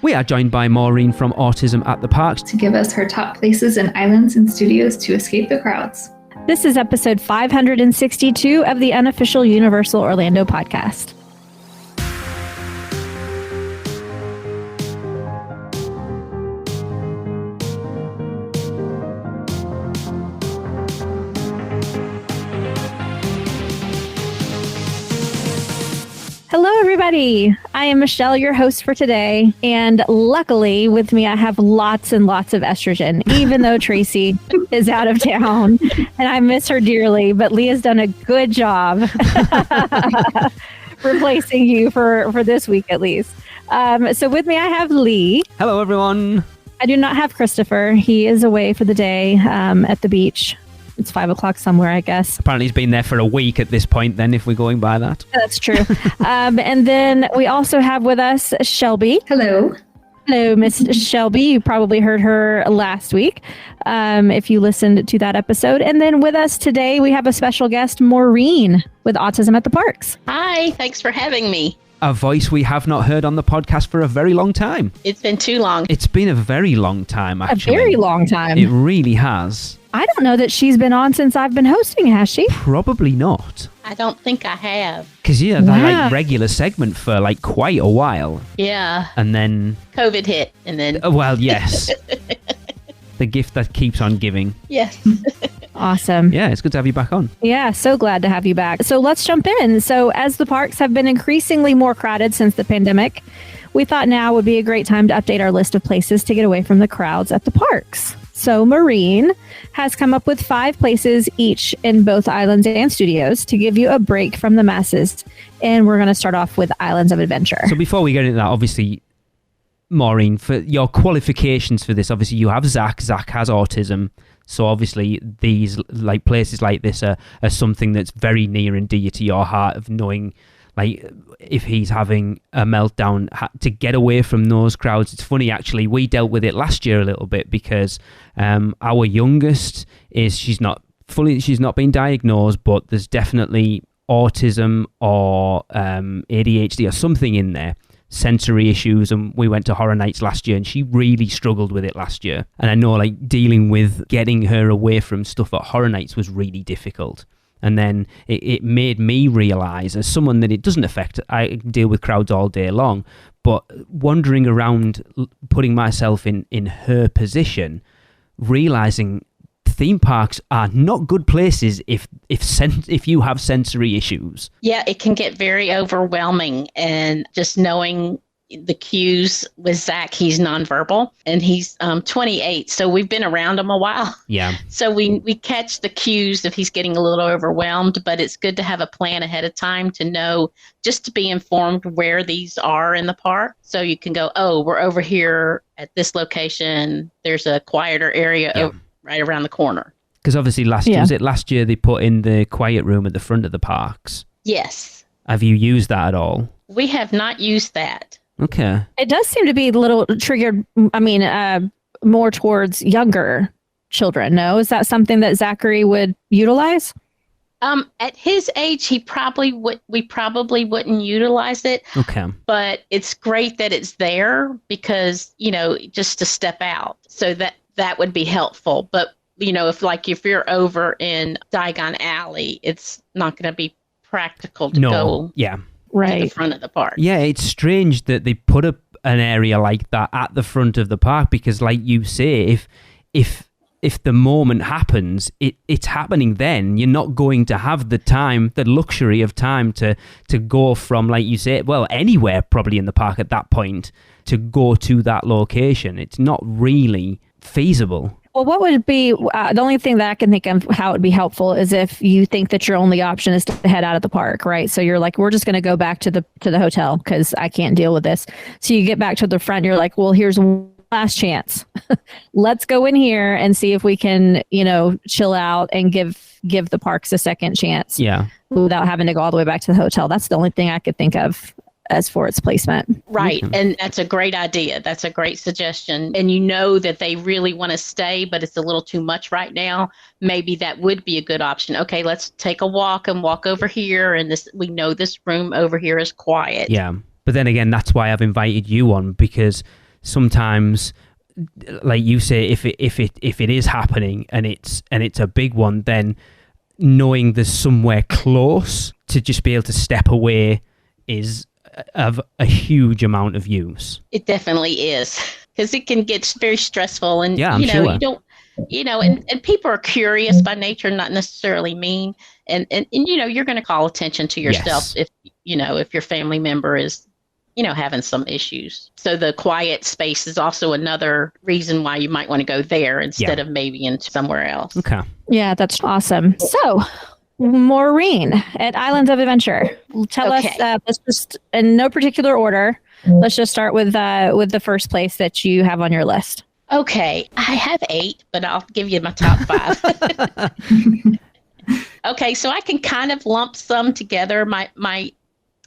We are joined by Maureen from Autism at the Parks to give us her top places and islands and studios to escape the crowds. This is episode 562 of the unofficial Universal Orlando podcast. Hello, everybody. I am Michelle, your host for today. And luckily, with me, I have lots and lots of estrogen, even though Tracy is out of town. And I miss her dearly. But Leah's done a good job replacing you for this week, at least. So with me, I have Lee. Hello, everyone. I do not have Christopher. He is away for the day at the beach. It's 5 o'clock somewhere, I guess. Apparently he's been there for a week at this point then, if we're going by that. That's true. And then we also have with us Shelby. Hello. Hello, Miss Shelby. You probably heard her last week if you listened to that episode. And then with us today, we have a special guest, Maureen, with Autism at the Parks. Hi, thanks for having me. A voice we have not heard on the podcast for a very long time. It's been too long. It's been a very long time, actually. A very long time. It really has. I don't know that she's been on since I've been hosting, has she? Probably not. I don't think I have. Because, they're like regular segment for like quite a while. Yeah. And then... COVID hit, and then... well, yes. The gift that keeps on giving. Yes. Awesome. Yeah, it's good to have you back on. Yeah, so glad to have you back. So let's jump in. So as the parks have been increasingly more crowded since the pandemic, we thought now would be a great time to update our list of places to get away from the crowds at the parks. So Maureen has come up with 5 places each in both islands and studios to give you a break from the masses. And we're going to start off with Islands of Adventure. So before we get into that, obviously, Maureen, for your qualifications for this, obviously you have Zach. Zach has autism. So obviously these like places like this are something that's very near and dear to your heart, of knowing like if he's having a meltdown, to get away from those crowds. It's funny, actually, we dealt with it last year a little bit because our youngest she's not been diagnosed, but there's definitely autism or ADHD or something in there. Sensory issues, and we went to Horror Nights last year and she really struggled with it last year. And I know like dealing with getting her away from stuff at Horror Nights was really difficult. And then it made me realise, as someone that it doesn't affect, I deal with crowds all day long, but wandering around, putting myself in her position, realising theme parks are not good places if you have sensory issues. Yeah, it can get very overwhelming, and just knowing the cues with Zach, he's nonverbal, and he's 28, so we've been around him a while. Yeah. So we catch the cues if he's getting a little overwhelmed, but it's good to have a plan ahead of time to know, just to be informed where these are in the park. So you can go, oh, we're over here at this location. There's a quieter area right around the corner. Because obviously last year they put in the quiet room at the front of the parks? Yes. Have you used that at all? We have not used that. Okay. It does seem to be a little triggered, more towards younger children, no? Is that something that Zachary would utilize? At his age, we probably wouldn't utilize it. Okay. But it's great that it's there because, just to step out. So that would be helpful. But, if you're over in Diagon Alley, it's not going to be practical to go to the front of the park. Yeah, it's strange that they put up an area like that at the front of the park because, like you say, if the moment happens, it's happening then. You're not going to have the luxury of time to go from, like you say, well, anywhere probably in the park at that point to go to that location. It's not really feasible. Well, what would be the only thing that I can think of how it would be helpful is if you think that your only option is to head out of the park, right? So you're like, we're just going to go back to the hotel because I can't deal with this. So you get back to the front. You're like, well, here's one last chance. Let's go in here and see if we can, chill out and give the parks a second chance. Yeah. Without having to go all the way back to the hotel. That's the only thing I could think of as for its placement. Right. And that's a great idea. That's a great suggestion. And that they really want to stay, but it's a little too much right now. Maybe that would be a good option. Okay, let's take a walk and walk over here. And we know this room over here is quiet. Yeah. But then again, that's why I've invited you on, because sometimes, like you say, if it is happening and it's a big one, then knowing there's somewhere close to just be able to step away is of a huge amount of use. It definitely is, because it can get very stressful, and I'm you know, sure. you don't, you know, and people are curious by nature, not necessarily mean, and you know, you're going to call attention to yourself if you know, if your family member is, you know, having some issues. So the quiet space is also another reason why you might want to go there instead of maybe in somewhere else. Okay. Yeah, that's awesome. So, Maureen at Islands of Adventure, tell us, let's just, in no particular order, let's just start with the first place that you have on your list. Okay, I have 8, but I'll give you my top 5. Okay, so I can kind of lump some together.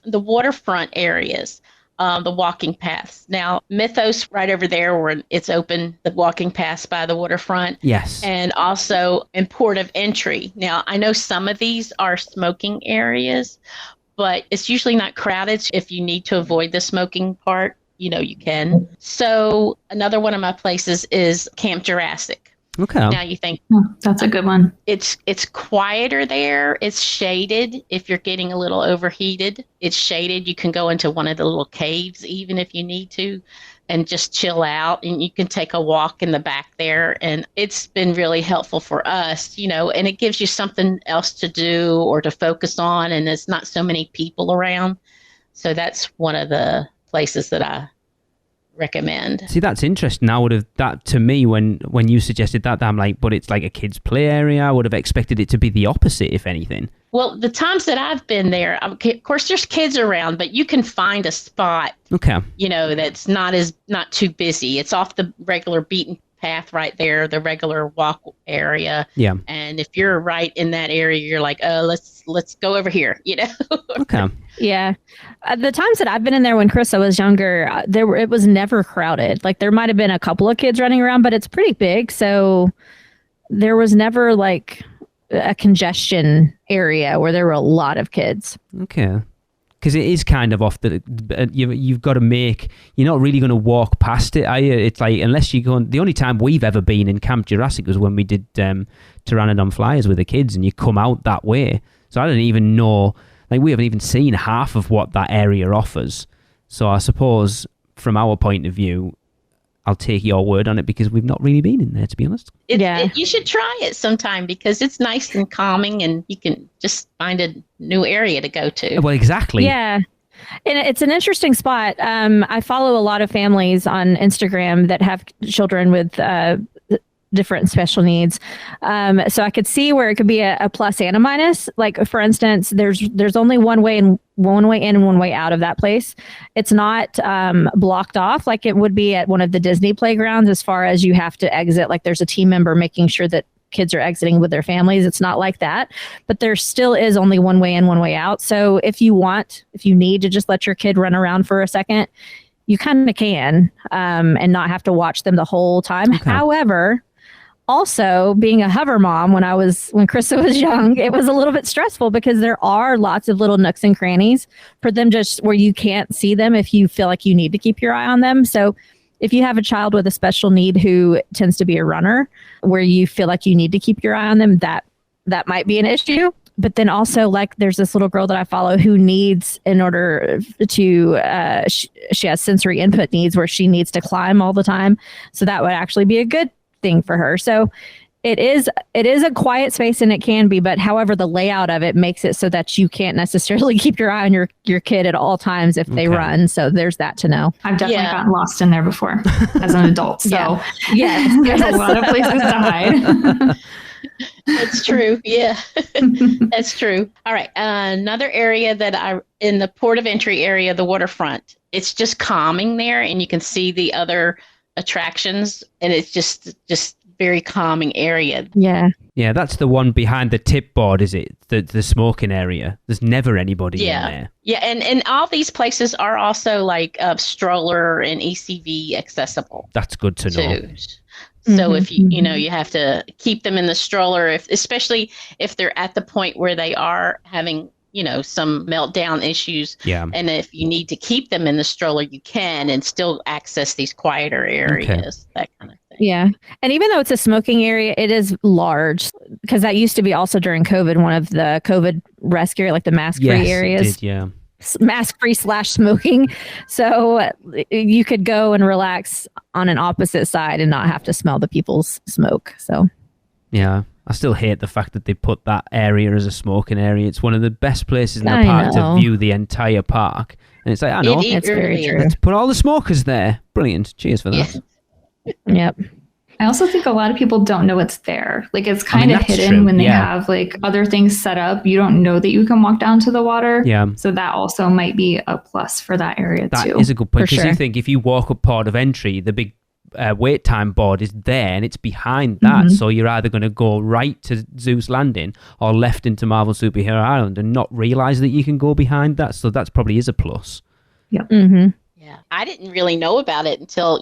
The waterfront areas, the walking paths. Now, Mythos right over there where it's open, the walking paths by the waterfront. Yes. And also in port of entry. Now, I know some of these are smoking areas, but it's usually not crowded. If you need to avoid the smoking part, you know, you can. So another one of my places is Camp Jurassic. Okay. Now you think That's a good one. it's quieter there. It's shaded. If you're getting a little overheated, it's shaded. You can go into one of the little caves even if you need to and just chill out, and you can take a walk in the back there, and it's been really helpful for us, you know, and it gives you something else to do or to focus on, and there's not so many people around. So that's one of the places that I recommend. See, that's interesting. I would have, that to me, when you suggested that, I'm like, but it's like a kids play area. I would have expected it to be the opposite, if anything. Well, the times that I've been there, of course, there's kids around, but you can find a spot, Okay. you know, that's not too busy. It's off the regular beaten path right there, the regular walk area. Yeah. And if you're right in that area, you're like, oh, let's go over here, you know? Okay. Yeah. The times that I've been in there when Krista was younger, it was never crowded. Like there might have been a couple of kids running around, but it's pretty big. So there was never like a congestion area where there were a lot of kids. Okay. Because it is kind of off you've got to make, you're not really going to walk past it, are you? It's like, unless you go, the only time we've ever been in Camp Jurassic was when we did Pteranodon Flyers with the kids, and you come out that way. So I didn't even know, like we haven't even seen half of what that area offers. So I suppose from our point of view, I'll take your word on it because we've not really been in there, to be honest. You should try it sometime because it's nice and calming, and you can just find a new area to go to. Well, exactly. Yeah. And it's an interesting spot. I follow a lot of families on Instagram that have children with different special needs. So I could see where it could be a plus and a minus. Like, for instance, there's only one way in and one way out of that place. It's not blocked off like it would be at one of the Disney playgrounds as far as you have to exit. Like there's a team member making sure that kids are exiting with their families. It's not like that, but there still is only one way in, one way out. So if you need to just let your kid run around for a second, you kind of can, and not have to watch them the whole time. Okay. However, also, being a hover mom when Krista was young, it was a little bit stressful because there are lots of little nooks and crannies for them just where you can't see them if you feel like you need to keep your eye on them. So if you have a child with a special need who tends to be a runner, where you feel like you need to keep your eye on them, that might be an issue. But then also, like, there's this little girl that I follow who needs, in order to, she has sensory input needs where she needs to climb all the time. So that would actually be a good thing for her. So it is a quiet space, and it can be, but however, the layout of it makes it so that you can't necessarily keep your eye on your kid at all times if they run. So there's that to know. I've definitely gotten lost in there before as an adult. So yes. There's a lot of places to hide. That's true. Yeah, that's true. All right. Another area that in the port of entry area, the waterfront, it's just calming there, and you can see the other attractions, and it's just very calming area. Yeah, that's the one behind the tip board, is it? The smoking area. There's never anybody in there. Yeah, and all these places are also like stroller and ECV accessible. That's good to know. Too. So if you have to keep them in the stroller, especially if they're at the point where they are having some meltdown issues. Yeah. And if you need to keep them in the stroller, you can and still access these quieter areas, that kind of thing. Yeah. And even though it's a smoking area, it is large because that used to be also during COVID, one of the COVID rescue, like the mask-free areas. It did, yeah. Mask-free / smoking. So you could go and relax on an opposite side and not have to smell the people's smoke. So yeah, I still hate the fact that they put that area as a smoking area. It's one of the best places in the park to view the entire park. And it's like, I know. It's very true. Let's put all the smokers there. Brilliant. Cheers for that. Yep. I also think a lot of people don't know it's there. Like it's kind of hidden true. when they have like other things set up. You don't know that you can walk down to the water. Yeah. So that also might be a plus for that area too. That is a good point. For Because sure. you think if you walk up port of entry, the big wait time board is there and it's behind that. So you're either going to go right to Zeus Landing or left into Marvel Superhero Island and not realize that you can go behind that. So that probably is a plus. Yep. Mm-hmm. Yeah, I didn't really know about it until,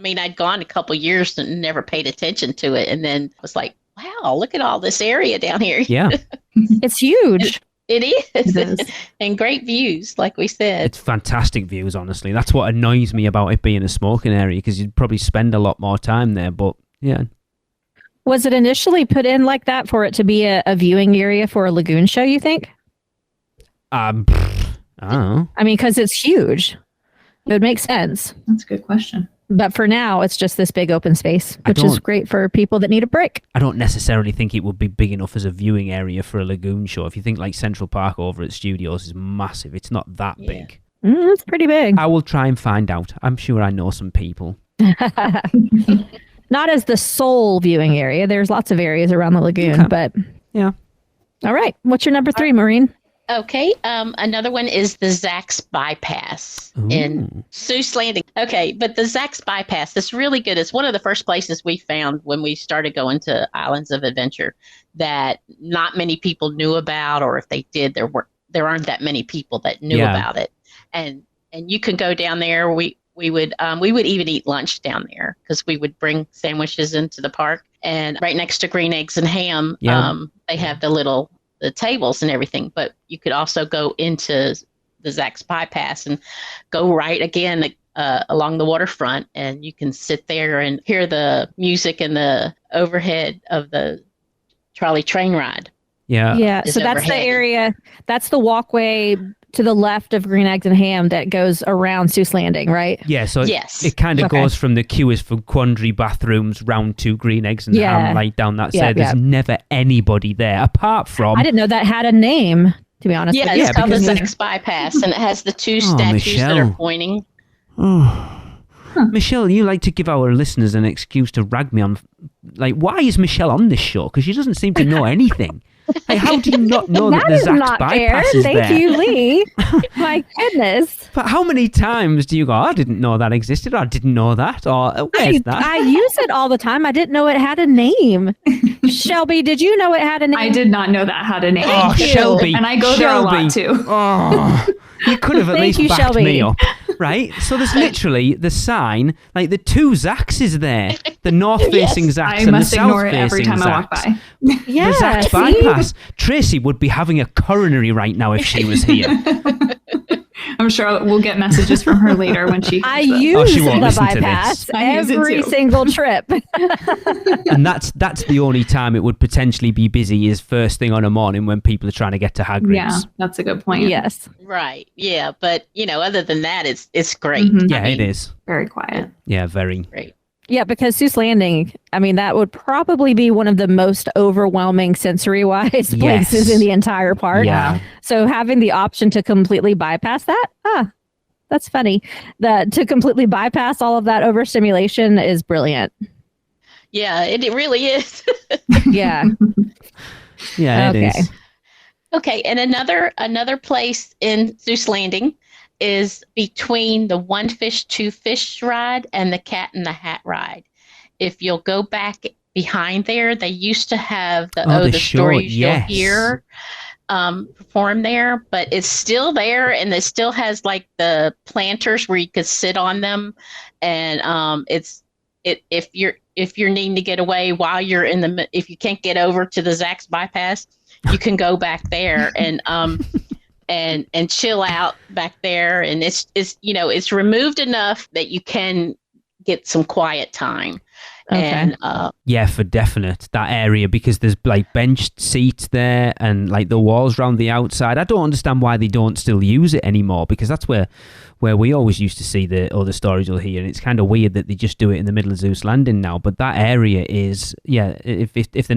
I'd gone a couple years and never paid attention to it. And then I was like, wow, look at all this area down here. Yeah. It's huge. It is. It is. And great views, like we said. It's fantastic views, honestly. That's what annoys me about it being a smoking area because you'd probably spend a lot more time there. But yeah. Was it initially put in like that for it to be a viewing area for a lagoon show, you think? I don't know. I mean, because it's huge. It would make sense. That's a good question. But for now, it's just this big open space, which is great for people that need a break. I don't necessarily think it would be big enough as a viewing area for a lagoon show. If you think like Central Park over at Studios is massive, it's not that big. It's pretty big. I will try and find out. I'm sure I know some people. Not as the sole viewing area. There's lots of areas around the lagoon, but yeah. All right. What's your number 3, Maureen? Okay. Another one is the Zach's Bypass in Seuss Landing. Okay. But the Zach's Bypass is really good. It's one of the first places we found when we started going to Islands of Adventure that not many people knew about, or if they did, there aren't that many people that knew about it. And you can go down there. We would even eat lunch down there because we would bring sandwiches into the park. And right next to Green Eggs and Ham, they have the tables and everything. But you could also go into the Zach's Bypass and go right again along the waterfront, and you can sit there and hear the music and the overhead of the trolley train ride. Yeah. So that's the area. That's the walkway to the left of Green Eggs and Ham that goes around Seuss Landing, right? Yeah, so yes. it kind of goes from the queues for Quandary bathrooms round to Green Eggs and Ham, right down that side. There's never anybody there apart from... I didn't know that had a name, to be honest. Yeah, it's called the Zach's Bypass, and it has the two statues that are pointing. Michelle, you like to give our listeners an excuse to rag me on... Like, why is Michelle on this show? Because she doesn't seem to know anything. Like, how do you not know that the Zach's Bypass is there? Thank you, Lee. My goodness. But how many times do you go, I didn't know that existed, or I didn't know that, or where's that? I use it all the time. I didn't know it had a name. Shelby, did you know it had a name? I did not know that had a name. Oh, Shelby. And I go there a lot too. Oh, you could have at least backed Shelby. me up. Right? So there's literally the sign, like the two Zachs is there. The north-facing Zachs and the south-facing Zachs. I walk by. Yeah, the Zach's Bypass. Tracy would be having a coronary right now if she was here. I'm sure we'll get messages from her later when she. I use the bypass every single trip. And that's the only time it would potentially be busy is first thing on a morning when people are trying to get to Hagrid's. Yeah, that's a good point. Yes. Right. Yeah, but other than that, it's great. Mm-hmm. Yeah, it is. Very quiet. Yeah, very. Great. Yeah, because Seuss Landing, I mean, that would probably be one of the most overwhelming sensory-wise places in the entire park. Yeah. So having the option to completely bypass that, that's funny. To completely bypass all of that overstimulation is brilliant. Yeah, it really is. Yeah. Yeah, it is. Okay, and another place in Seuss Landing is between the One Fish, Two Fish ride and the Cat in the Hat ride. If you'll go back behind there, they used to have the stories you'll hear perform there, but it's still there, and it still has like the planters where you could sit on them, and if you're needing to get away while you're if you can't get over to the Zach's Bypass, you can go back there and chill out back there. And it's removed enough that you can get some quiet time. Okay. And Yeah, for definite, that area, because there's like benched seats there and like the walls around the outside. I don't understand why they don't still use it anymore, because that's where we always used to see the other stories you'll hear, and it's kind of weird that they just do it in the middle of Zeus Landing now. But that area is, yeah,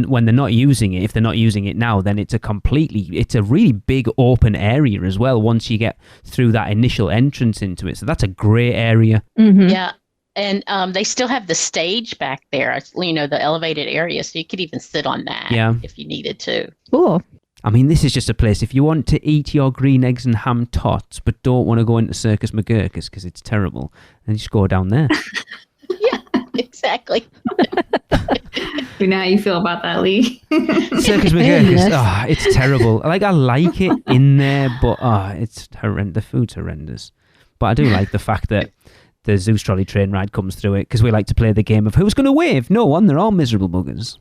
when they're not using it, if they're not using it now, then it's a really big open area as well once you get through that initial entrance into it. So that's a great area. Mm-hmm. yeah. And they still have the stage back there, the elevated area. So you could even sit on that if you needed to. Cool. I mean, this is just a place, if you want to eat your green eggs and ham tots, but don't want to go into Circus McGurkus because it's terrible, then just go down there. Yeah, exactly. We know how you feel about that, Lee. Circus McGurkus, it's terrible. Like, I like it in there, but it's horrendous. The food's horrendous. But I do like the fact that the Zeus Trolley train ride comes through it, because we like to play the game of who's going to wave? No one, they're all miserable buggers.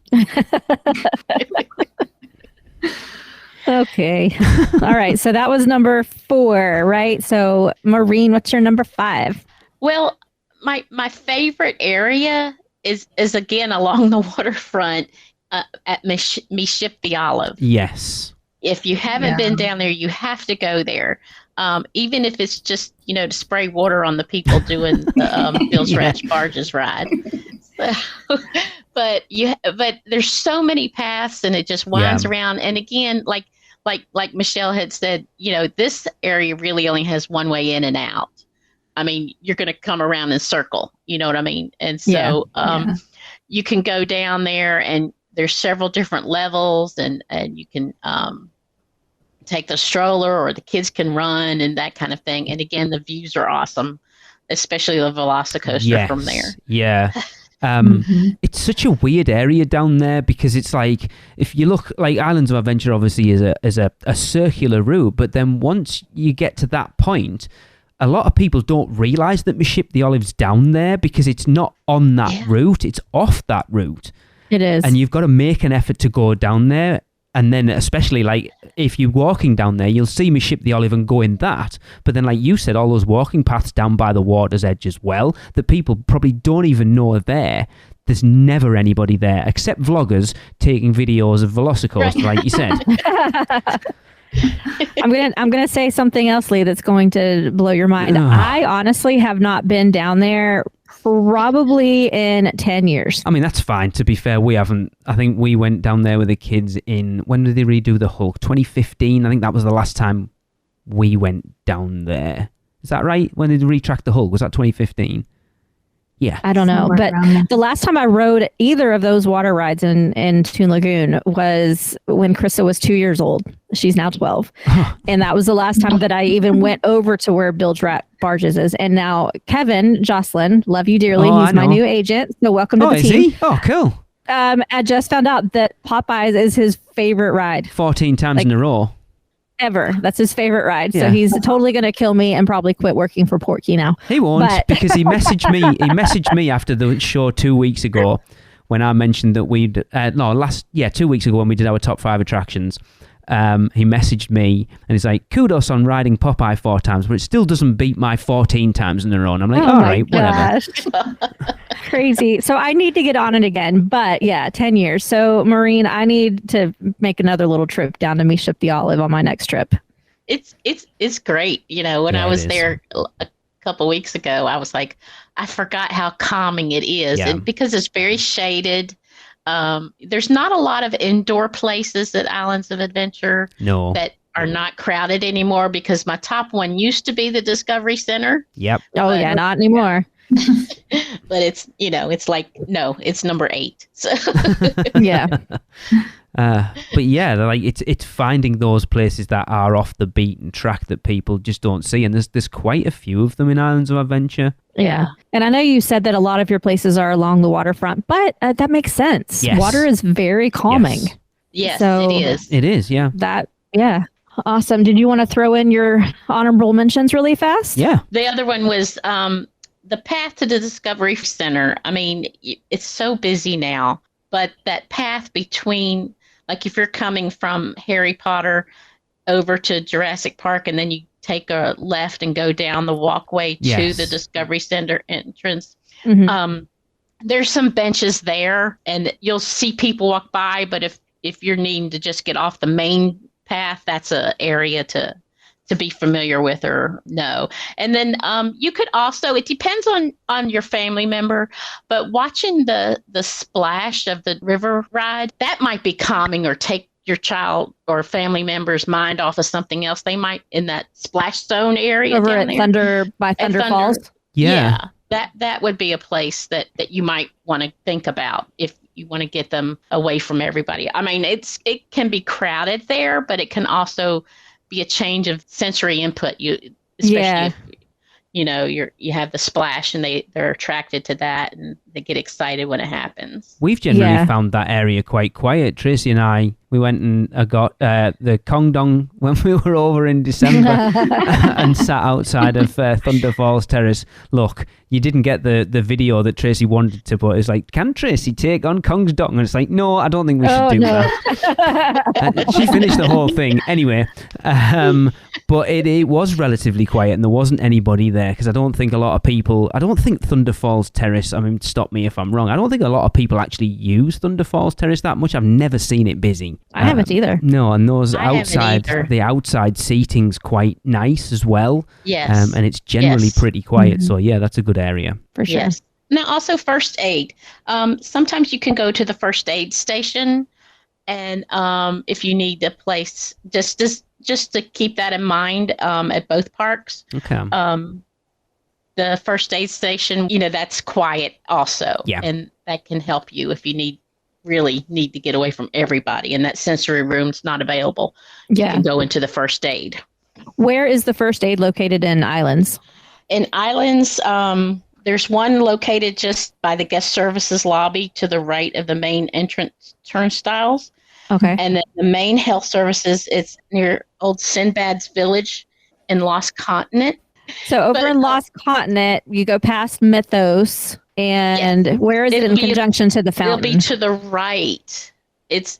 Okay. All right. So that was number 4, right? So Maureen, what's your number 5? Well, my favorite area is again along the waterfront at Me Ship the Olive. Yes. If you haven't been down there, you have to go there. Even if it's just, to spray water on the people doing the Bill's Ranch Barges ride. So, but there's so many paths, and it just winds around. And again, like Michelle had said, this area really only has one way in and out. I mean, you're going to come around and circle, you know what I mean? And so you can go down there, and there's several different levels, and you can take the stroller, or the kids can run and that kind of thing. And again, the views are awesome, especially the Velocicoaster from there. Yeah. It's such a weird area down there, because it's like, if you look, like Islands of Adventure obviously is a circular route, but then once you get to that point, a lot of people don't realise that Me Ship the Olive's down there, because it's not on that route, it's off that route. It is. And you've got to make an effort to go down there. And then especially like if you're walking down there, you'll see Me Ship the Olive and go in that. But then like you said, all those walking paths down by the water's edge as well, that people probably don't even know are there. There's never anybody there except vloggers taking videos of Velocicoaster, like you said. I'm gonna say something else, Lee, that's going to blow your mind. I honestly have not been down there probably in 10 years. I mean, that's fine. To be fair, we haven't. I think we went down there with the kids when did they redo the Hulk? 2015. I think that was the last time we went down there. Is that right? When did they retrack the Hulk? Was that 2015? Yeah. I don't know. But the last time I rode either of those water rides in Toon Lagoon was when Krista was 2 years old. She's now 12. And that was the last time that I even went over to where Bill's Barges is. And now Kevin, Jocelyn, love you dearly. He's my new agent. So welcome to the team. Is he? Oh, cool. I just found out that Popeyes is his favorite ride. 14 times in a row. Ever. That's his favorite ride. Yeah. So he's totally going to kill me and probably quit working for Porky now. He won't, because he messaged me. He messaged me after the show 2 weeks ago when I mentioned that 2 weeks ago when we did our top 5 attractions. He messaged me and he's like, kudos on riding Popeye 4 times, but it still doesn't beat my 14 times in a row. And I'm like, all right, whatever. Crazy. So I need to get on it again, but 10 years. So Maureen, I need to make another little trip down to Me Ship the Olive on my next trip. It's great. When I was there a couple weeks ago, I was like, I forgot how calming it is. And because it's very shaded. There's not a lot of indoor places at Islands of Adventure that are not crowded anymore, because my top one used to be the Discovery Center. Yep. Not anymore. But it's, it's like, no, it's number 8. So. Yeah. But yeah, like it's finding those places that are off the beaten track that people just don't see, and there's quite a few of them in Islands of Adventure. Yeah. And I know you said that a lot of your places are along the waterfront, but that makes sense. Yes. Water is very calming. Yes, so it is. It is, yeah. Awesome. Did you want to throw in your honorable mentions really fast? Yeah. The other one was the path to the Discovery Center. I mean, it's so busy now, but that path between Like if you're coming from Harry Potter over to Jurassic Park and then you take a left and go down the walkway to the Discovery Center entrance, there's some benches there and you'll see people walk by. But if you're needing to just get off the main path, that's an area to be familiar with or know. And then you could also, it depends on your family member, but watching the splash of the river ride, that might be calming or take your child or family member's mind off of something else. They might in that splash zone area over down at there. Thunder Falls. Yeah. That would be a place that you might want to think about if you want to get them away from everybody. I mean, it can be crowded there, but it can also be a change of sensory input. Especially if you have the splash and they're attracted to that and they get excited when it happens. We've generally found that area quite quiet. Tracy and I, we went and got the Kong Dong when we were over in December and sat outside of Thunder Falls Terrace. Look, you didn't get the video that Tracy wanted to put. It's like, can Tracy take on Kong's Dong? And it's like, no, I don't think we should do that. She finished the whole thing anyway. But it was relatively quiet and there wasn't anybody there because I don't think Thunder Falls Terrace, I mean, stop me if I'm wrong, I don't think a lot of people actually use Thunder Falls Terrace that much. I've never seen it busy. I haven't either. No, and the outside seating's quite nice as well. Yes. And it's generally pretty quiet. So yeah, that's a good area. For sure. Yes. Now also first aid. Sometimes you can go to the first aid station and if you need a place, just to keep that in mind at both parks. Okay. The first aid station, that's quiet also. Yeah. And that can help you if you really need to get away from everybody and that sensory room's not available. Yeah. You can go into the first aid. Where is the first aid located in Islands? In Islands, there's one located just by the guest services lobby to the right of the main entrance turnstiles. Okay. And then the main health services, it's near Old Sinbad's Village in Lost Continent. So over in Lost Continent, you go past Mythos, and where is it in conjunction to the fountain? It'll be to the right. It's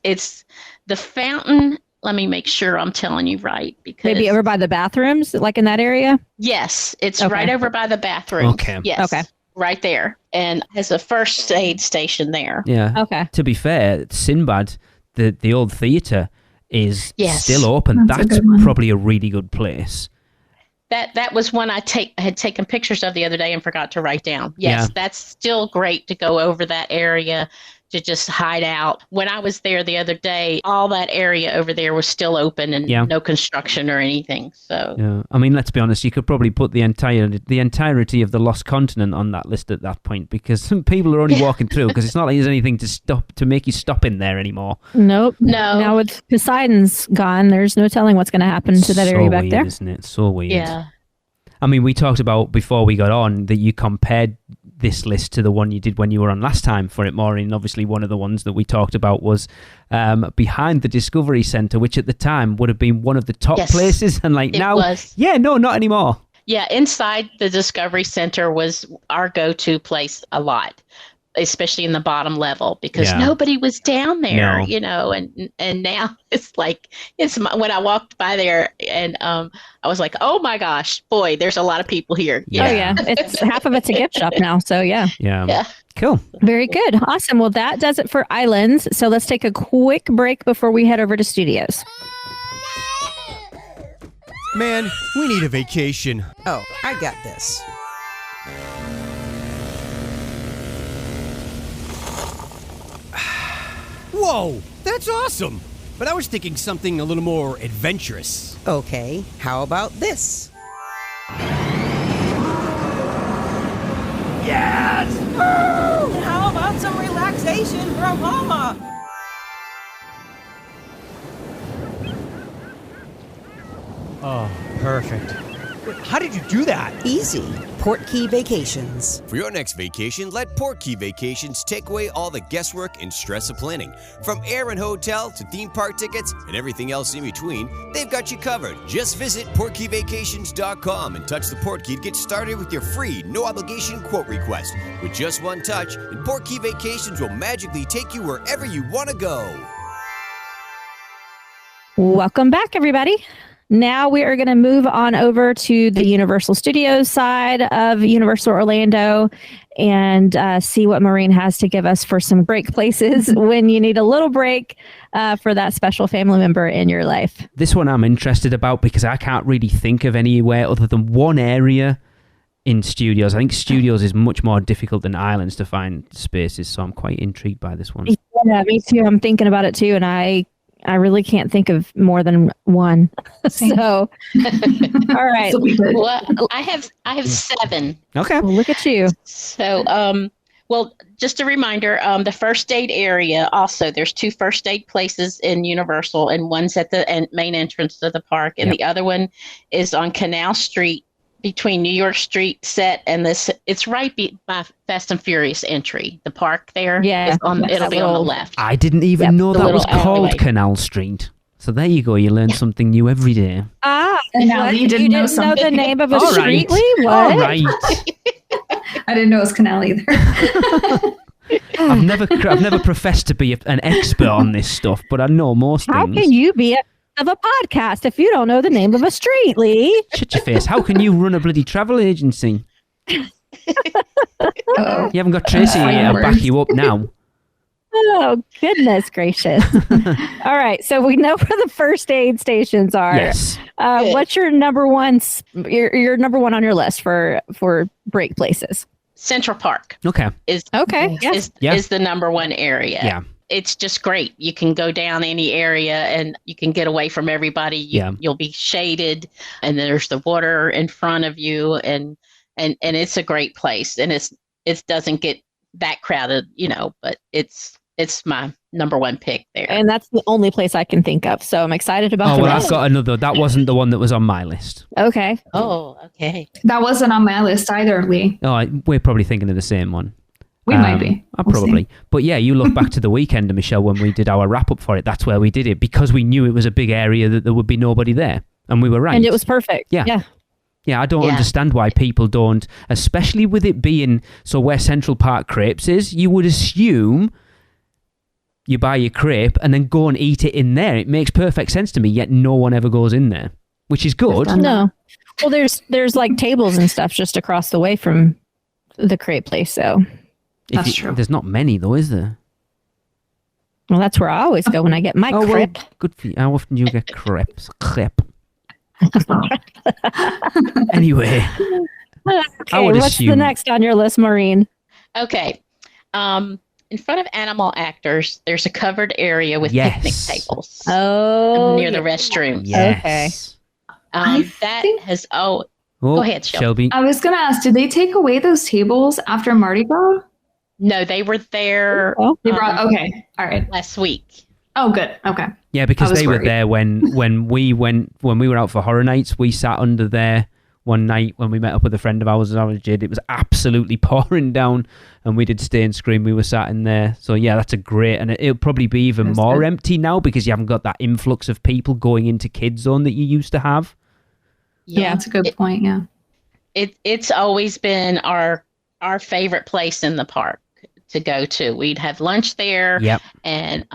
the fountain. Let me make sure I'm telling you right. Because maybe over by the bathrooms, like in that area? Yes, it's right over by the bathrooms. Okay. Yes. Okay. Right there. And has a first aid station there. Yeah. Okay. To be fair, Sinbad, the old theatre, is still open. That's probably a really good place. That was one I had taken pictures of the other day and forgot to write down. Yes, that's still great to go over that area to just hide out. When I was there the other day, all that area over there was still open and no construction or anything. So I mean, let's be honest, you could probably put the entirety of the Lost Continent on that list at that point because some people are only walking through because it's not like there's anything to make you stop in there anymore. Nope. No. Now with Poseidon's gone, there's no telling what's going to happen to that area back weird, there. Isn't it? So weird. Yeah. I mean, we talked about before we got on that you compared this list to the one you did when you were on last time for it, Maureen. Obviously, one of the ones that we talked about was behind the Discovery Centre, which at the time would have been one of the top places. And now, not anymore. Yeah, inside the Discovery Center was our go-to place a lot, especially in the bottom level because nobody was down there, and now it's like, when I walked by there and I was like, oh my gosh, boy, there's a lot of people here. Yeah. Oh yeah. It's half of it's a gift shop now. So yeah. Cool. Very good. Awesome. Well, that does it for Islands. So let's take a quick break before we head over to studios. Man, we need a vacation. Oh, I got this. Whoa, that's awesome. But I was thinking something a little more adventurous. Okay, how about this? Yes! And how about some relaxation from Mama? Oh, perfect. How did you do that? Easy. Portkey Vacations. For your next vacation, let Portkey Vacations take away all the guesswork and stress of planning. From air and hotel to theme park tickets and everything else in between, they've got you covered. Just visit PortkeyVacations.com and touch the Portkey to get started with your free, no-obligation quote request. With just one touch, and Portkey Vacations will magically take you wherever you want to go. Welcome back, everybody. Now we are going to move on over to the Universal Studios side of Universal Orlando and see what Maureen has to give us for some break places when you need a little break for that special family member in your life. This one I'm interested about because I can't really think of anywhere other than one area in studios. I think studios is much more difficult than islands to find spaces, so I'm quite intrigued by this one. Yeah, me too. I'm thinking about it too, and I really can't think of more than one. So, all right. Well, I have 7. Okay. Well, look at you. So, well, just a reminder, the first aid area also, there's 2 first aid places in Universal, and one's at the main entrance to the park, and the other one is on Canal Street between New York Street set and this. It's right by Fast and Furious entry. The park there. Yeah. It'll be on the left. I didn't even know the that was little called alleyway. Canal Street. So there you go. You learn something new every day. Canal, you didn't know something. the name of a All street, right. Lee? What? All right. I didn't know it was Canal either. I've never professed to be an expert on this stuff, but I know most How things. can you be of a podcast if you don't know the name of a street, Lee? Shut your face. How can you run a bloody travel agency? Oh, You haven't got Tracy here to back you up now. Oh, goodness gracious. All right. So we know where the first aid stations are. Yes. What's your number one, your number one on your list for break places? Central Park Okay. is Okay. Yeah. is the number one area. Yeah. It's just great. You can go down any area and you can get away from everybody. You'll be shaded, and there's the water in front of you, and it's a great place. And it doesn't get that crowded, but it's my number one pick there. And that's the only place I can think of. So I'm excited about Oh, the well, rest. I've got another. That wasn't the one that was on my list. Okay. Oh, okay. that wasn't on my list either, Lee. Oh, we're probably thinking of the same one. We might be. We'll Probably. see. But yeah, you look back to the weekend, Michelle, when we did our wrap up for it. That's where we did it because we knew it was a big area that there would be nobody there. And we were right. And it was perfect. Yeah. Yeah. Yeah, I don't understand why people don't, especially with it being so where Central Park Crepes is, you would assume you buy your crepe and then go and eat it in there. It makes perfect sense to me, yet no one ever goes in there, which is good. No. Well, there's like tables and stuff just across the way from the crepe place. So, That's true. There's not many though, is there? well, that's where I always go when I get my crepe. Well, good for you. How often do you get crepes? Crepe. Anyway, Okay, would what's the assume- next on your list, Maureen? Okay. In front of animal actors, there's a covered area with Yes. picnic tables Oh, near the restroom. yes. That think- has Oh, Go ahead, Shelby. I was going to ask, did they take away those tables after Mardi Gras? no, they were there Oh. They brought, okay. All right. last week. Oh, good. Okay. Yeah, because I was they were worried. there when we were out for horror nights. We sat under there one night when we met up with a friend of ours as I was Jade. It was absolutely pouring down, and we did Stay and Scream. We were sat in there. So yeah, that's a great, and it'll probably be even That's more good. empty now because you haven't got that influx of people going into Kids Zone that you used to have. Yeah, that's a good point. Yeah. It's always been our favorite place in the park to go to. We'd have lunch there, Yep. and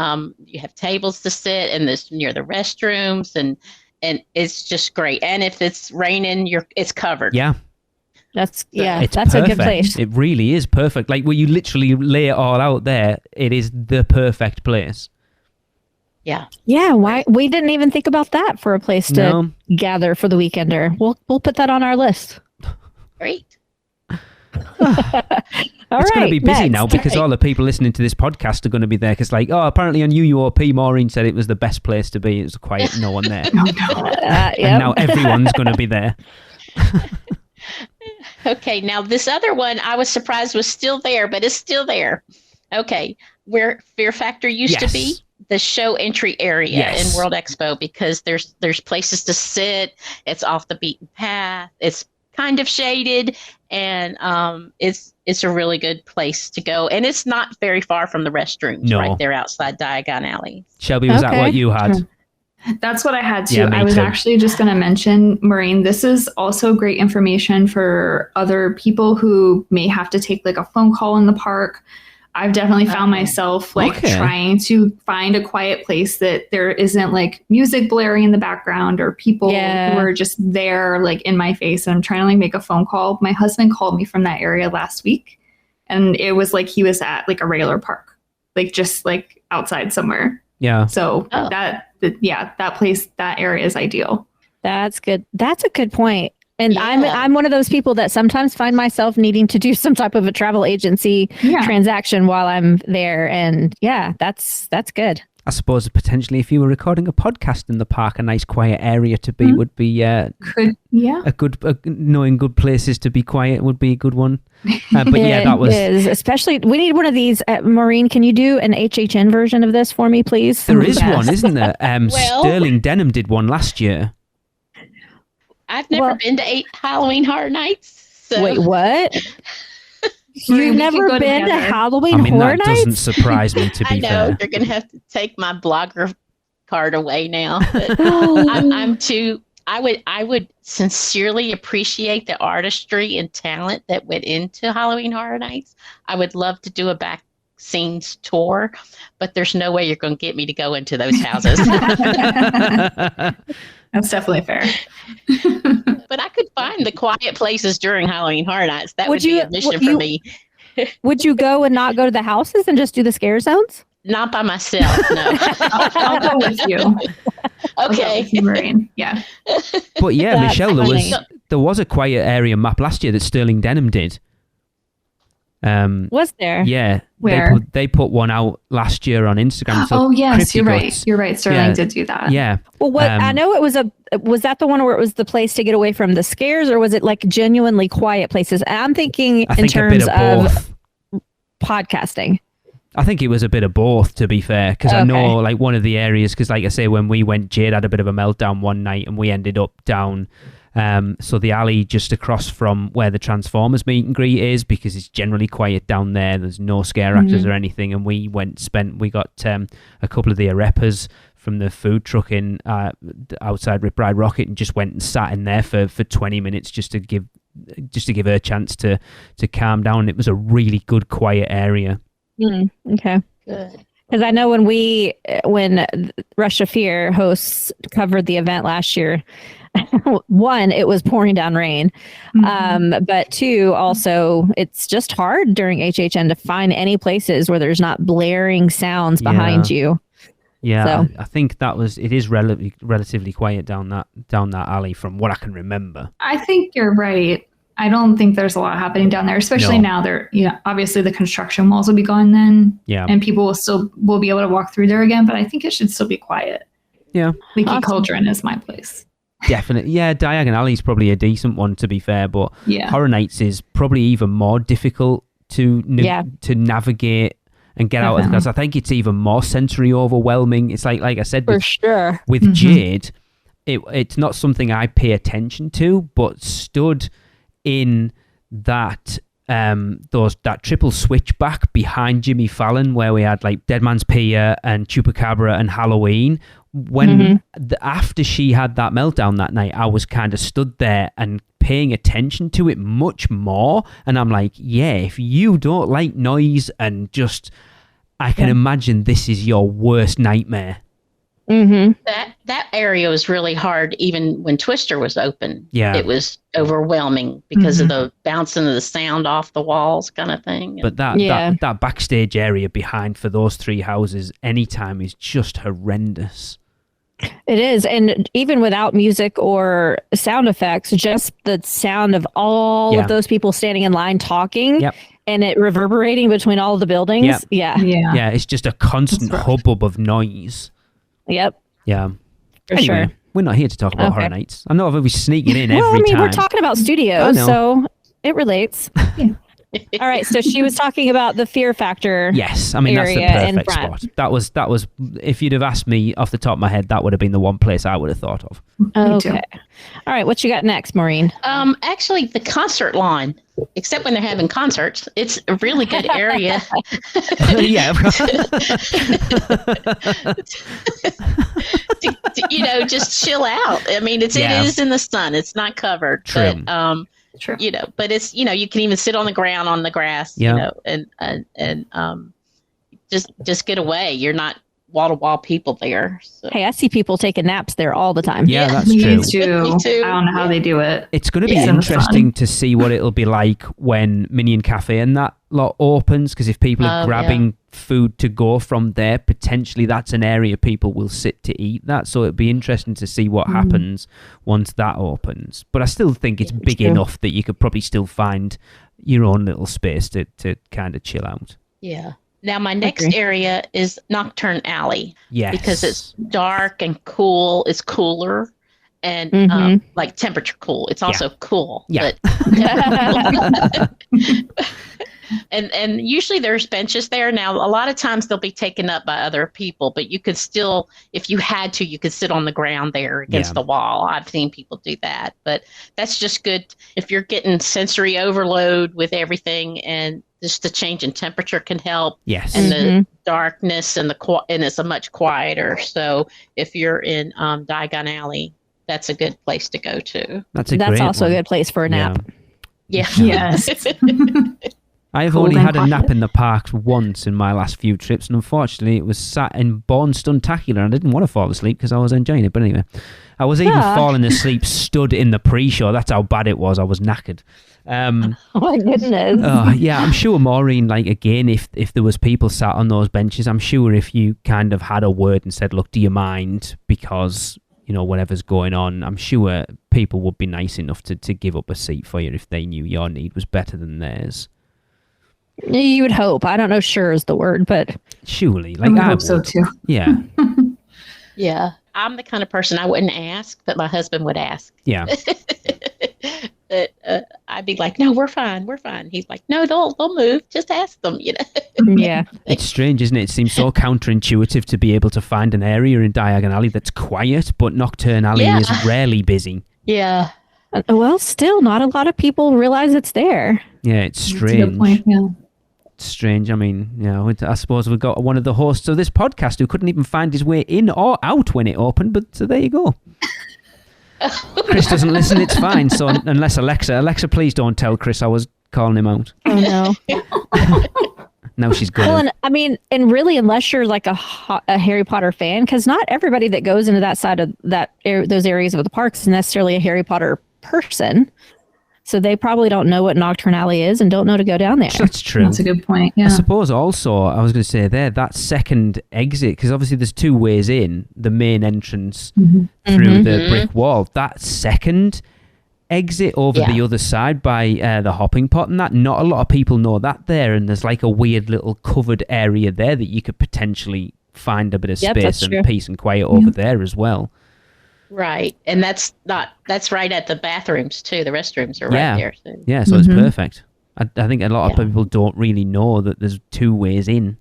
you have tables to sit, and this near the restrooms, and it's just great. And if it's raining, it's covered. Yeah. That's It's that's perfect. a good place. It really is perfect. Like, when you literally lay it all out there, it is the perfect place. Yeah. Yeah, why we didn't even think about that for a place to No. gather for the weekender. We'll put that on our list. Great. All It's going to be busy next. now because all the people listening to this podcast are going to be there. Because, like, apparently on UUOP, Maureen said it was the best place to be. It was quiet, no one there. Yep. And now everyone's going to be there. Okay, now this other one I was surprised was still there, but it's still there. Okay, where Fear Factor used to be, Yes. the show entry area Yes. in World Expo, because there's places to sit. It's off the beaten path. It's kind of shaded, and it's a really good place to go. And it's not very far from the restrooms, No. right there outside Diagon Alley. Shelby, was that Okay. what you had? That's what I had too. Yeah, me I was too. actually just going to mention, Maureen, this is also great information for other people who may have to take like a phone call in the park. I've definitely found myself like trying to find a quiet place that there isn't like music blaring in the background or people who are just there like in my face. And I'm trying to like make a phone call. My husband called me from that area last week, and it was like he was at like a regular park, like just like outside somewhere. Yeah. So that place, that area is ideal. That's good. That's a good point. And I'm one of those people that sometimes find myself needing to do some type of a travel agency transaction while I'm there. And that's good. I suppose potentially if you were recording a podcast in the park, a nice quiet area to be would be a good knowing good places to be quiet would be a good one. But that was especially we need one of these. Maureen, can you do an HHN version of this for me, please? There is one, isn't there? Sterling Denim did one last year. I've never been to Halloween Horror Nights. So. Wait, what? You've never been to Halloween Horror Nights? That doesn't surprise me, to be fair. I know, you're going to have to take my blogger card away now. But I would sincerely appreciate the artistry and talent that went into Halloween Horror Nights. I would love to do a back scenes tour, but there's no way you're going to get me to go into those houses. That's definitely fair. But I could find the quiet places during Halloween Horror Nights. That would be a mission for me. Would you go and not go to the houses and just do the scare zones? Not by myself, no. I'll go with you. Okay. Maureen. Yeah. But Michelle, there was a quiet area map last year that Sterling Denim did. Was there? Yeah. Where? They put one out last year on Instagram. So yes, you're right. You're right. Sterling did do that. Yeah. Well, I know it was that the one where it was the place to get away from the scares, or was it like genuinely quiet places? I'm thinking in terms of podcasting. I think it was a bit of both, to be fair, because I know like one of the areas, because like I say, when we went, Jade had a bit of a meltdown one night and we ended up down so the alley just across from where the Transformers meet and greet is, because it's generally quiet down there. There's no scare actors or anything. And we we got a couple of the Arepas from the food truck in outside Rip Ride Rocket and just went and sat in there for 20 minutes just to give her a chance to calm down. It was a really good quiet area. Okay. Good. Because I know when Rush of Fear hosts covered the event last year, one, it was pouring down rain. But two, also, it's just hard during HHN to find any places where there's not blaring sounds behind you. Yeah, so. I think it is relatively quiet down that alley from what I can remember. I think you're right. I don't think there's a lot happening down there, especially now. Obviously the construction walls will be gone then, and people will be able to walk through there again. But I think it should still be quiet. Yeah, Leaky Cauldron is my place. Definitely, yeah. Diagon Alley is probably a decent one, to be fair, but Horror Nights is probably even more difficult to navigate and get out of, because I think it's even more sensory overwhelming. It's like I said, with Jade, it's not something I pay attention to, but stood in that that triple switchback behind Jimmy Fallon, where we had like Dead Man's Pier and Chupacabra and Halloween. When after she had that meltdown that night, I was kind of stood there and paying attention to it much more. And I'm like, if you don't like noise and just, I can imagine this is your worst nightmare. That area was really hard, even when Twister was open. Yeah, it was overwhelming because of the bouncing of the sound off the walls, kind of thing. But that backstage area behind for those three houses, anytime, is just horrendous. It is, and even without music or sound effects, just the sound of all of those people standing in line talking. And it reverberating between all of the buildings. Yeah, it's just a constant hubbub of noise. Yeah. For anyway, sure. We're not here to talk about Horror Nights. I know I'll be sneaking in every time. We're talking about studios, so it relates. All right, so she was talking about the Fear Factor. Yes, I mean that's the perfect spot. That was. If you'd have asked me off the top of my head, that would have been the one place I would have thought of. Okay. All right, what you got next, Maureen? Actually, the concert lawn. Except when they're having concerts, it's a really good area. to, just chill out. I mean, it is in the sun. It's not covered. Trim. But True. But it's, you can even sit on the ground, on the grass, and just get away. You're not wall-to-wall people there. So. Hey, I see people taking naps there all the time. Yeah, that's Me true. too. Me too. I don't know how they do it. It's going to be interesting to see what it'll be like when Minion Cafe and that lot opens, because if people are grabbing food to go from there, potentially that's an area people will sit to eat that. So it'll be interesting to see what happens once that opens. But I still think it's big enough that you could probably still find your own little space to kind of chill out. Yeah. Now, my next area is Nocturne Alley. Yes. Because it's dark and cool. It's cooler and like temperature cool. It's also cool. Yeah. But and usually there's benches there. Now, a lot of times they'll be taken up by other people, but you could still, if you had to, you could sit on the ground there against the wall. I've seen people do that. But that's just good if you're getting sensory overload with everything, and just the change in temperature can help. Yes. And the darkness and and it's a much quieter. So if you're in Diagon Alley, that's a good place to go to. That's also a good place for a nap. Yeah. Yes. I've only had a nap in the parks once in my last few trips, and unfortunately it was sat in Born Stuntacular, and I didn't want to fall asleep because I was enjoying it. But anyway, I was even falling asleep stood in the pre-show. That's how bad it was. I was knackered. Oh my goodness. Yeah, I'm sure, Maureen, like, again, if there was people sat on those benches, I'm sure if you kind of had a word and said, look, do you mind? Because, whatever's going on, I'm sure people would be nice enough to give up a seat for you if they knew your need was better than theirs. You would hope. I don't know sure is the word, but... Surely. Like, I hope so, too. Yeah. Yeah. I'm the kind of person I wouldn't ask, but my husband would ask. Yeah. But I'd be like, no, we're fine. We're fine. He's like, no, they'll move. Just ask them, Yeah. It's strange, isn't it? It seems so counterintuitive to be able to find an area in Diagon Alley that's quiet, but Nocturne Alley is rarely busy. Yeah. Well, still, not a lot of people realize it's there. Yeah, it's strange. That's a good point, yeah. It's strange. I mean, I suppose we've got one of the hosts of this podcast who couldn't even find his way in or out when it opened, but so there you go. Chris doesn't listen, it's fine. So unless Alexa, please don't tell Chris I was calling him out. Oh, no. Now she's good. Well, and really, unless you're like a Harry Potter fan, because not everybody that goes into that side of those areas of the parks is necessarily a Harry Potter person. So they probably don't know what Nocturne Alley is and don't know to go down there. That's true. That's a good point, yeah. I suppose also, I was going to say that second exit, because obviously there's two ways in, the main entrance through the brick wall. That second exit over the other side by the hopping pot and that, not a lot of people know that there, and there's like a weird little covered area there that you could potentially find a bit of space and peace and quiet over there as well. Right. And that's right at the bathrooms too. The restrooms are right there. So. Yeah, so it's perfect. I think a lot of people don't really know that there's two ways in.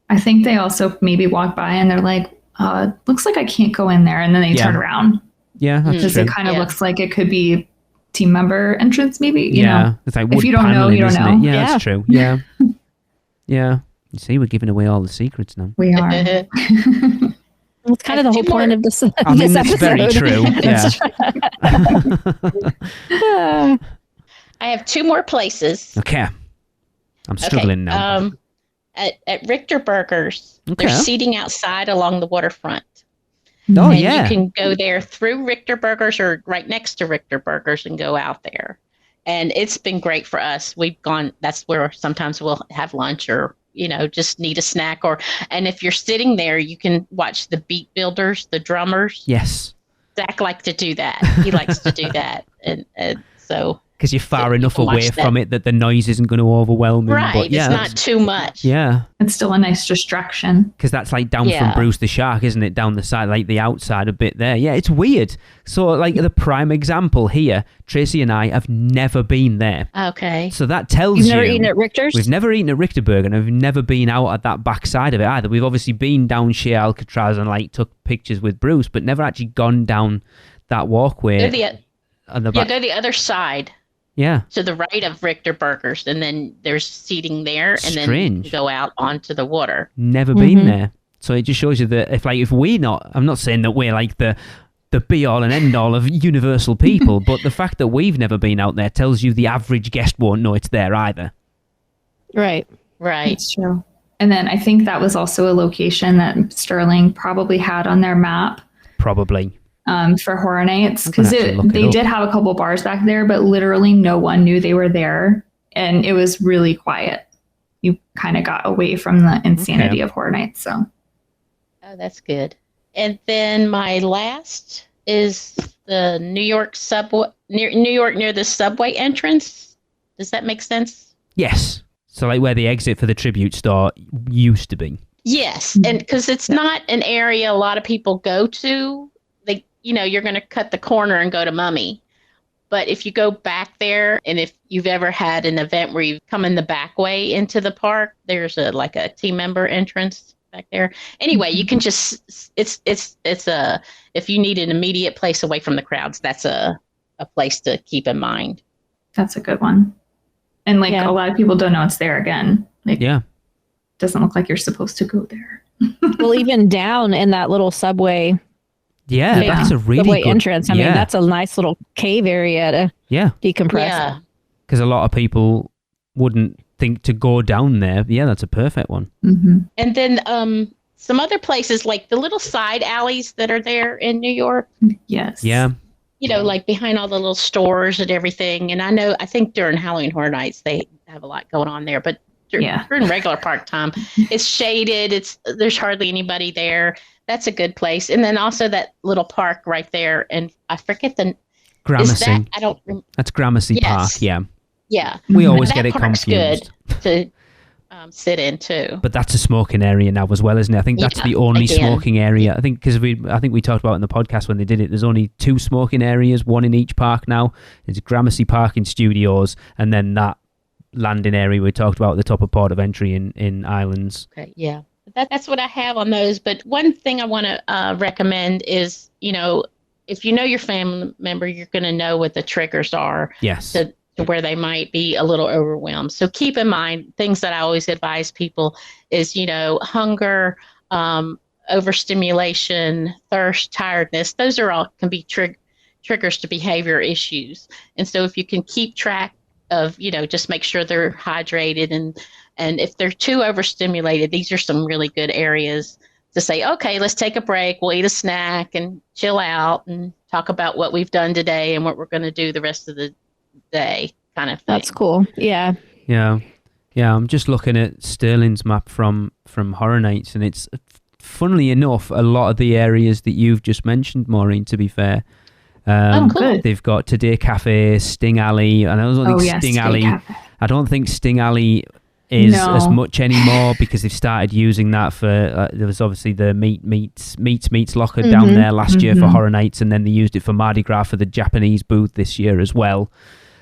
I think they also maybe walk by and they're like, looks like I can't go in there. And then they turn around. Yeah, that's because true. it kind of looks like it could be team member entrance, maybe. You know? It's like if you don't know, you don't know. Yeah, that's true. Yeah. Yeah. You see, we're giving away all the secrets now. We are. Well, it's kind of the whole point of this. I mean, that's very true. Yeah. I have two more places. Okay. I'm struggling now. At Richter Burgers, they're seating outside along the waterfront. Oh, and yeah. You can go there through Richter Burgers or right next to Richter Burgers and go out there. And it's been great for us. We've gone, that's where sometimes we'll have lunch or, just need a snack. And if you're sitting there, you can watch the beat builders, the drummers. Yes. Zach likes to do that. He likes to do that. And so. Because you're far enough away from it that the noise isn't going to overwhelm him. Right. But it's not too much. Yeah. It's still a nice distraction. Because that's like down from Bruce the Shark, isn't it? Down the side, like the outside a bit there. Yeah, it's weird. So like the prime example here, Tracy and I have never been there. Okay. So that tells You've never eaten at Richter's? We've never eaten at Richterburg, and I've never been out at that back side of it either. We've obviously been down Shea Alcatraz and like took pictures with Bruce, but never actually gone down that walkway. Go the other side. Yeah. To the right of Richter Burgers, and then there's seating there, and then you go out onto the water. Never been there. So it just shows you that if we're not, I'm not saying that we're like the the be-all and end-all of Universal people, but the fact that we've never been out there tells you the average guest won't know it's there either. Right. That's true. And then I think that was also a location that Sterling probably had on their map. Probably. For Horror Nights, because they did have a couple bars back there, but literally no one knew they were there, and it was really quiet. You kind of got away from the insanity of Horror Nights. So, that's good. And then my last is the New York subway, near the subway entrance. Does that make sense? Yes. So like where the exit for the tribute store used to be. Yes, and because it's not an area a lot of people go to. You're going to cut the corner and go to Mummy. But if you go back there, and if you've ever had an event where you come in the back way into the park, there's a team member entrance back there. Anyway, you can just, if you need an immediate place away from the crowds, that's a place to keep in mind. That's a good one. And a lot of people don't know it's there again. Doesn't look like you're supposed to go there. Well, even down in that little subway. Yeah, that's a really good entrance. I mean, that's a nice little cave area to decompress. Yeah, because a lot of people wouldn't think to go down there. Yeah, that's a perfect one. Mm-hmm. And then some other places like the little side alleys that are there in New York. Yes. Yeah. Like behind all the little stores and everything. And I think during Halloween Horror Nights, they have a lot going on there. But during regular park time, it's shaded. There's hardly anybody there. That's a good place. And then also that little park right there. And I forget the... Gramercy. That's Gramercy Park, yeah. Yeah. We always get it confused. Good to sit in too. But that's a smoking area now as well, isn't it? I think that's the only smoking area. I think because we talked about it in the podcast when they did it. There's only 2 smoking areas, one in each park now. It's Gramercy Park in Studios, and then that landing area we talked about at the top of Port of Entry in Islands. Okay, yeah. That's what I have on those. But one thing I want to recommend is, if you know your family member, you're going to know what the triggers are. Yes. To where they might be a little overwhelmed. So keep in mind things that I always advise people is, hunger, overstimulation, thirst, tiredness. Those are all can be triggers to behavior issues. And so if you can keep track of, just make sure they're hydrated and if they're too overstimulated, these are some really good areas to say, okay, let's take a break. We'll eat a snack and chill out and talk about what we've done today and what we're going to do the rest of the day kind of thing. That's cool. Yeah. Yeah. Yeah. I'm just looking at Sterling's map from Horror Nights, and it's, funnily enough, a lot of the areas that you've just mentioned, Maureen, to be fair. Cool. They've got Today Cafe, Sting Alley, and I don't think Sting Alley. Cafe. I don't think Sting Alley is as much anymore because they've started using that for. There was obviously the Meats locker down there last year for Horror Nights, and then they used it for Mardi Gras for the Japanese booth this year as well.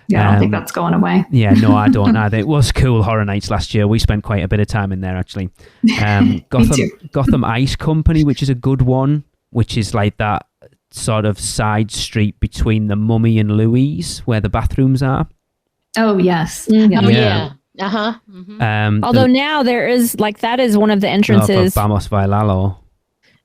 Yeah, I don't think that's going away. Yeah, no, I don't either. It was cool Horror Nights last year. We spent quite a bit of time in there actually. Gotham Ice Company, which is a good one, which is like that sort of side street between the Mummy and Louise where the bathrooms are. Oh yes. Mm-hmm. Yeah. Uh-huh. Mm-hmm. Although now there is that is one of the entrances. For Vamos Bailalo.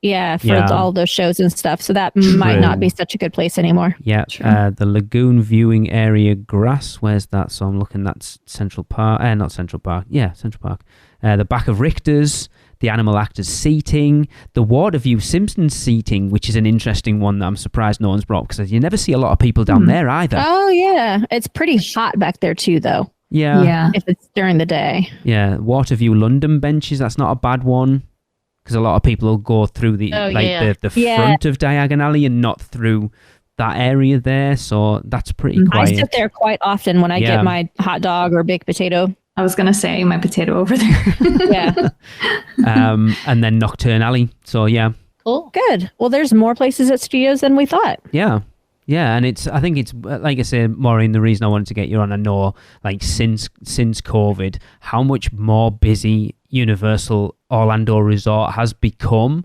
Yeah, for all those shows and stuff. So that might not be such a good place anymore. Yeah. The Lagoon Viewing Area Grass. Where's that? So I'm looking. That's Central Park. Not Central Park. Yeah, Central Park. The back of Richter's. The Animal Actors seating, the Waterview Simpsons seating, which is an interesting one that I'm surprised no one's brought because you never see a lot of people down there either. Oh, yeah. It's pretty hot back there too, though. Yeah. If it's during the day. Yeah. Waterview London benches, that's not a bad one because a lot of people will go through the front of Diagon Alley and not through that area there. So that's pretty quiet. I sit there quite often when I get my hot dog or baked potato. I was going to say my potato over there. Yeah. And then Nocturne Alley. So, yeah. Cool. Good. Well, there's more places at studios than we thought. Yeah. Yeah. And I think it's, like I said, Maureen, the reason I wanted to get you on, I know, since COVID, how much more busy Universal Orlando Resort has become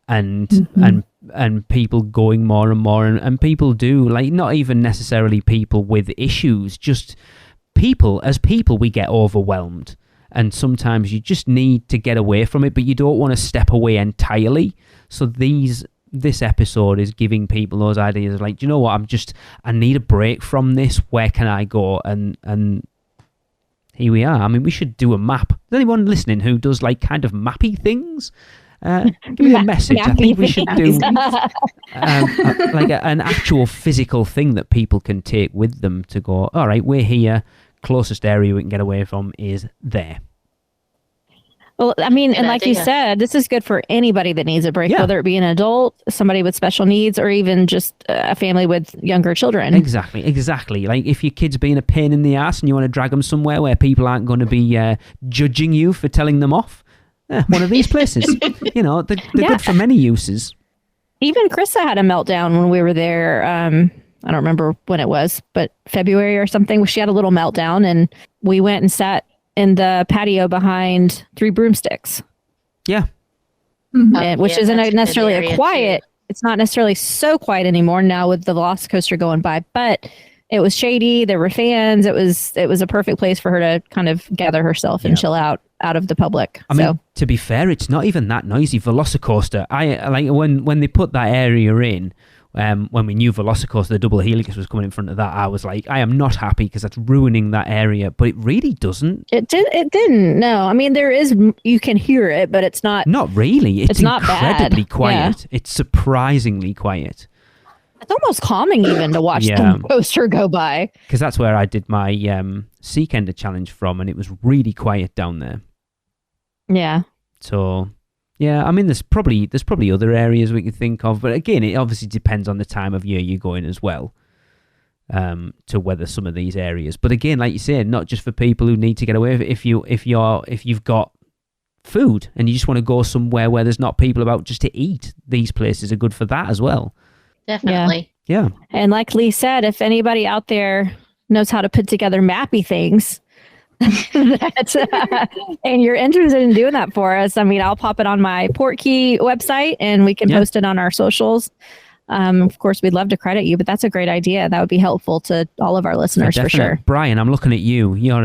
and people going more and more. And people do, not even necessarily people with issues, just... As people, we get overwhelmed, and sometimes you just need to get away from it, but you don't want to step away entirely. So these this episode is giving people those ideas of like, do you know what? I need a break from this. Where can I go? And here we are. I mean, we should do a map. Is anyone listening who does like kind of mappy things? Give me a message. I think we should do like an actual physical thing that people can take with them to go, all right, we're here. Closest area we can get away from is there. Well, I mean, and like you said, this is good for anybody that needs a break, whether it be an adult, somebody with special needs, or even just a family with younger children. Exactly. Like if your kid's being a pain in the ass and you want to drag them somewhere where people aren't going to be judging you for telling them off, one of these places. You know, they're good for many uses. Even Krista had a meltdown when we were there. I don't remember when it was, but February or something. She had a little meltdown, and we went and sat in the patio behind Three Broomsticks. Yeah. Which isn't necessarily a quiet. It's not necessarily so quiet anymore now with the Velocicoaster going by, but it was shady. There were fans. It was a perfect place for her to kind of gather herself and chill out of the public. I mean, to be fair, it's not even that noisy. Velocicoaster. I like when they put that area in. When we knew Velocicoaster, the double helix was coming in front of that, I was like, I am not happy because that's ruining that area. But it really doesn't. It didn't. No, I mean you can hear it, but it's not. Not really. It's not incredibly bad. quiet. Yeah. It's surprisingly quiet. It's almost calming even to watch the coaster go by. Because that's where I did my Seekender challenge from, and it was really quiet down there. Yeah. So. Yeah, I mean, there's probably other areas we could think of, but again, it obviously depends on the time of year you're going as well, to weather some of these areas. But again, like you said, not just for people who need to get away. If you've got food and you just want to go somewhere where there's not people about just to eat, these places are good for that as well. Definitely. Yeah. And like Lee said, if anybody out there knows how to put together mappy things. And you're interested in doing that for us, I mean, I'll pop it on my Portkey website and we can post it on our socials. Of course, we'd love to credit you, but that's a great idea. That would be helpful to all of our listeners for sure. Brian, I'm looking at you. You're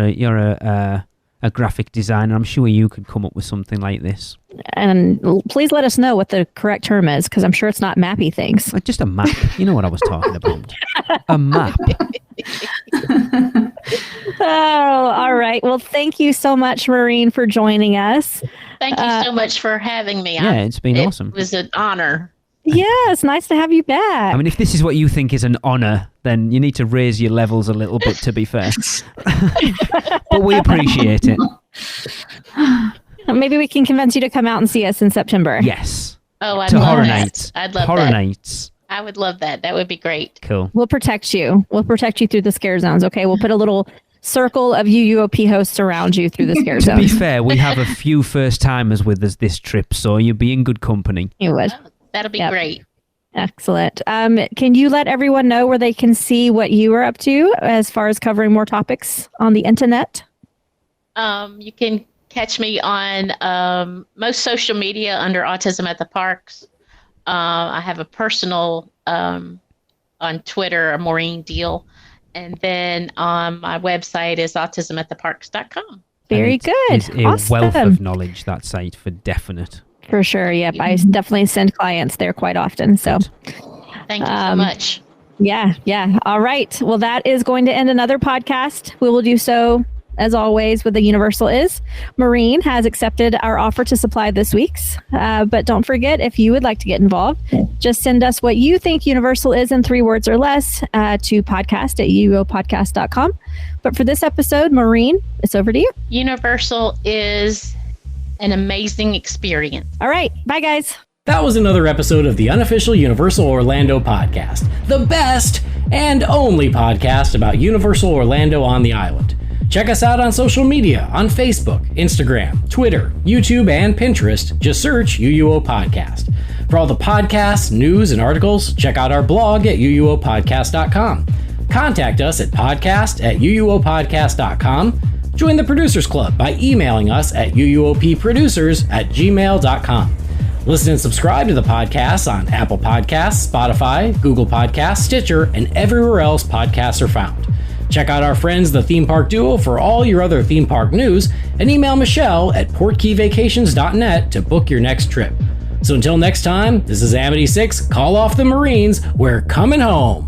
a graphic designer. I'm sure you could come up with something like this. And please let us know what the correct term is, because I'm sure it's not mappy things. Just a map. You know what I was talking about. A map. Oh, all right. Well, thank you so much, Maureen, for joining us. Thank you so much for having me. Yeah, it's been awesome. It was an honor. Yeah, it's nice to have you back. I mean, if this is what you think is an honor, then you need to raise your levels a little bit, to be fair. But we appreciate it. Maybe we can convince you to come out and see us in September. Yes. Oh, I'd love Horror that. Nights. I'd love Horror that. Nights. I would love that. That would be great. Cool. We'll protect you. We'll protect you through the scare zones, okay? We'll put a little circle of UUOP hosts around you through the scare zones. To be fair, we have a few first-timers with us this trip, so you'll be in good company. You would. Oh, that'll be great. Excellent. Can you let everyone know where they can see what you are up to as far as covering more topics on the internet? You can catch me on most social media under Autism at the Parks. I have a personal on Twitter, a Maureen Deal. And then on my website is autismattheparks.com. Very good. It's a wealth of knowledge, that site, for definite. For sure. Yep. I definitely send clients there quite often. So thank you so much. Yeah. Yeah. All right. Well, that is going to end another podcast. We will do so, as always, with the Universal Is. Maureen has accepted our offer to supply this week's. But don't forget, if you would like to get involved, just send us what you think Universal is in 3 words or less to podcast@uuopodcast.com. But for this episode, Maureen, it's over to you. Universal is an amazing experience. All right. Bye, guys. That was another episode of the unofficial Universal Orlando podcast, the best and only podcast about Universal Orlando on the island. Check us out on social media on Facebook, Instagram, Twitter, YouTube, and Pinterest. Just search UUO Podcast. For all the podcasts, news, and articles, check out our blog at uuopodcast.com. Contact us at podcast@uuopodcast.com. Join the Producers Club by emailing us at uuopproducers@gmail.com. Listen and subscribe to the podcast on Apple Podcasts, Spotify, Google Podcasts, Stitcher, and everywhere else podcasts are found. Check out our friends, the Theme Park Duo, for all your other theme park news, and email Michelle at portkeyvacations.net to book your next trip. So until next time, this is Amity 6, call off the Marines, we're coming home.